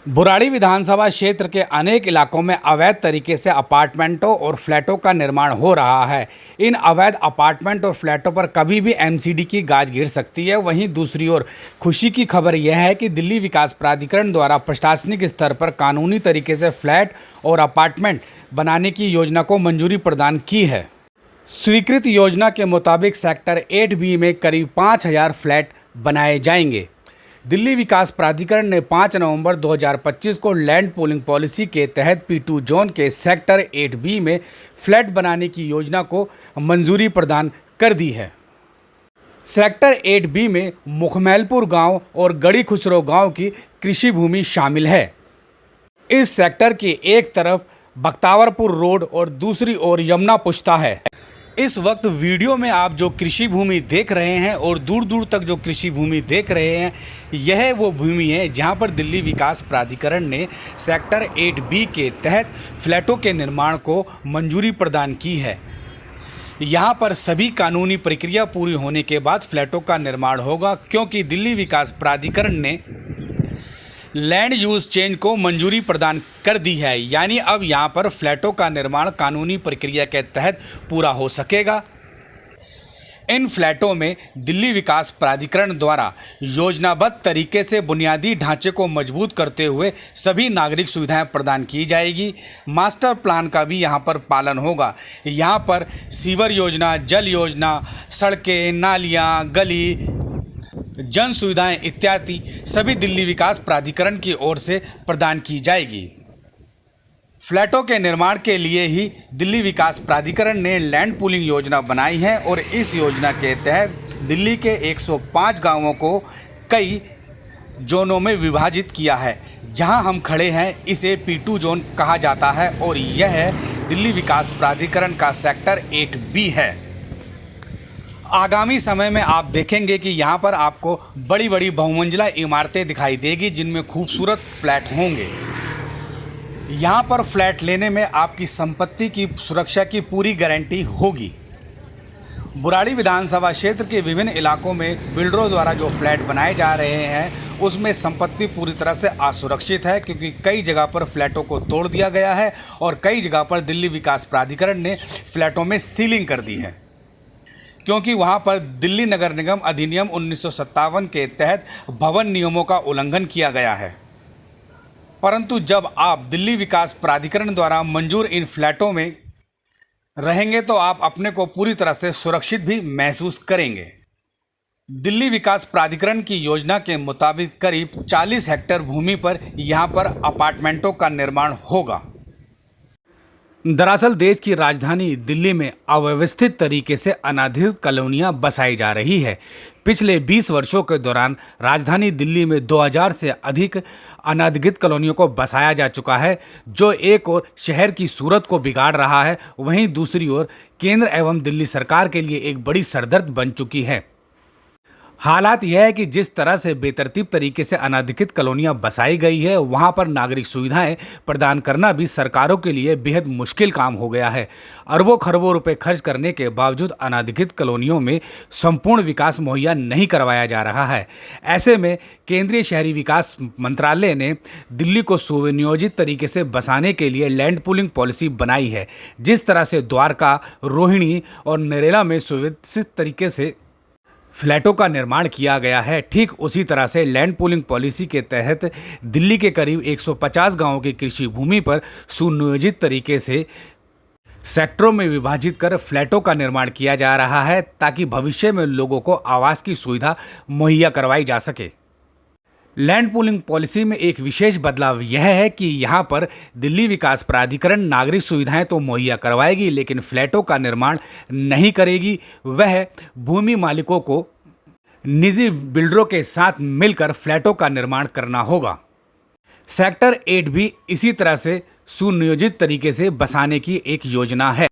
बुराड़ी विधानसभा क्षेत्र के अनेक इलाकों में अवैध तरीके से अपार्टमेंटों और फ्लैटों का निर्माण हो रहा है। इन अवैध अपार्टमेंट और फ्लैटों पर कभी भी एमसीडी की गाज गिर सकती है। वहीं दूसरी ओर खुशी की खबर यह है कि दिल्ली विकास प्राधिकरण द्वारा प्रशासनिक स्तर पर कानूनी तरीके से फ्लैट और अपार्टमेंट बनाने की योजना को मंजूरी प्रदान की है। स्वीकृत योजना के मुताबिक सेक्टर 8B में करीब 5000 फ्लैट बनाए जाएंगे। दिल्ली विकास प्राधिकरण ने 5 नवंबर 2025 को लैंड पूलिंग पॉलिसी के तहत P2 जोन के सेक्टर 8B में फ्लैट बनाने की योजना को मंजूरी प्रदान कर दी है। सेक्टर 8B में मुखमैलपुर गांव और गढ़ी खुसरो गांव की कृषि भूमि शामिल है। इस सेक्टर की एक तरफ बख्तावरपुर रोड और दूसरी ओर यमुना पुश्ता है। इस वक्त वीडियो में आप जो कृषि भूमि देख रहे हैं और दूर दूर तक जो कृषि भूमि देख रहे हैं, यह वो भूमि है जहां पर दिल्ली विकास प्राधिकरण ने सेक्टर 8B के तहत फ्लैटों के निर्माण को मंजूरी प्रदान की है। यहां पर सभी कानूनी प्रक्रिया पूरी होने के बाद फ्लैटों का निर्माण होगा, क्योंकि दिल्ली विकास प्राधिकरण ने लैंड यूज चेंज को मंजूरी प्रदान कर दी है। यानी अब यहां पर फ्लैटों का निर्माण कानूनी प्रक्रिया के तहत पूरा हो सकेगा। इन फ्लैटों में दिल्ली विकास प्राधिकरण द्वारा योजनाबद्ध तरीके से बुनियादी ढांचे को मजबूत करते हुए सभी नागरिक सुविधाएं प्रदान की जाएगी। मास्टर प्लान का भी यहां पर पालन होगा। यहां पर सीवर योजना, जल योजना, सड़कें, नालियां, गली, जन सुविधाएं इत्यादि सभी दिल्ली विकास प्राधिकरण की ओर से प्रदान की जाएगी। फ्लैटों के निर्माण के लिए ही दिल्ली विकास प्राधिकरण ने लैंड पूलिंग योजना बनाई है और इस योजना के तहत दिल्ली के 105 गांवों को कई जोनों में विभाजित किया है। जहां हम खड़े हैं इसे P2 जोन कहा जाता है और यह दिल्ली विकास प्राधिकरण का सेक्टर 8B है। आगामी समय में आप देखेंगे कि यहाँ पर आपको बड़ी बड़ी बहुमंजिला इमारतें दिखाई देगी, जिनमें खूबसूरत फ्लैट होंगे। यहाँ पर फ्लैट लेने में आपकी संपत्ति की सुरक्षा की पूरी गारंटी होगी। बुराड़ी विधानसभा क्षेत्र के विभिन्न इलाकों में बिल्डरों द्वारा जो फ्लैट बनाए जा रहे हैं उसमें संपत्ति पूरी तरह से असुरक्षित है, क्योंकि कई जगह पर फ्लैटों को तोड़ दिया गया है और कई जगह पर दिल्ली विकास प्राधिकरण ने फ्लैटों में सीलिंग कर दी है, क्योंकि वहां पर दिल्ली नगर निगम अधिनियम 1957 के तहत भवन नियमों का उल्लंघन किया गया है। परंतु जब आप दिल्ली विकास प्राधिकरण द्वारा मंजूर इन फ्लैटों में रहेंगे तो आप अपने को पूरी तरह से सुरक्षित भी महसूस करेंगे। दिल्ली विकास प्राधिकरण की योजना के मुताबिक करीब 40 हेक्टेयर भूमि पर यहां पर अपार्टमेंटों का निर्माण होगा। दरअसल देश की राजधानी दिल्ली में अव्यवस्थित तरीके से अनधिकृत कॉलोनियां बसाई जा रही है। पिछले 20 वर्षों के दौरान राजधानी दिल्ली में 2000 से अधिक अनधिकृत कॉलोनियों को बसाया जा चुका है, जो एक ओर शहर की सूरत को बिगाड़ रहा है, वहीं दूसरी ओर केंद्र एवं दिल्ली सरकार के लिए एक बड़ी सरदर्द बन चुकी है। हालात यह है कि जिस तरह से बेतरतीब तरीके से अनधिकृत कॉलोनियां बसाई गई है, वहां पर नागरिक सुविधाएं प्रदान करना भी सरकारों के लिए बेहद मुश्किल काम हो गया है। अरबों खरबों रुपए खर्च करने के बावजूद अनधिकृत कॉलोनियों में संपूर्ण विकास मुहैया नहीं करवाया जा रहा है। ऐसे में केंद्रीय शहरी विकास मंत्रालय ने दिल्ली को सुनियोजित तरीके से बसाने के लिए लैंड पूलिंग पॉलिसी बनाई है। जिस तरह से द्वारका, रोहिणी और नरेला में सुव्यवस्थित तरीके से फ्लैटों का निर्माण किया गया है, ठीक उसी तरह से लैंड पूलिंग पॉलिसी के तहत दिल्ली के करीब 150 गांवों की कृषि भूमि पर सुनियोजित तरीके से सेक्टरों में विभाजित कर फ्लैटों का निर्माण किया जा रहा है, ताकि भविष्य में लोगों को आवास की सुविधा मुहैया करवाई जा सके। लैंड पूलिंग पॉलिसी में एक विशेष बदलाव यह है कि यहाँ पर दिल्ली विकास प्राधिकरण नागरिक सुविधाएं तो मुहैया करवाएगी, लेकिन फ्लैटों का निर्माण नहीं करेगी। वह भूमि मालिकों को निजी बिल्डरों के साथ मिलकर फ्लैटों का निर्माण करना होगा। सेक्टर 8 भी इसी तरह से सुनियोजित तरीके से बसाने की एक योजना है।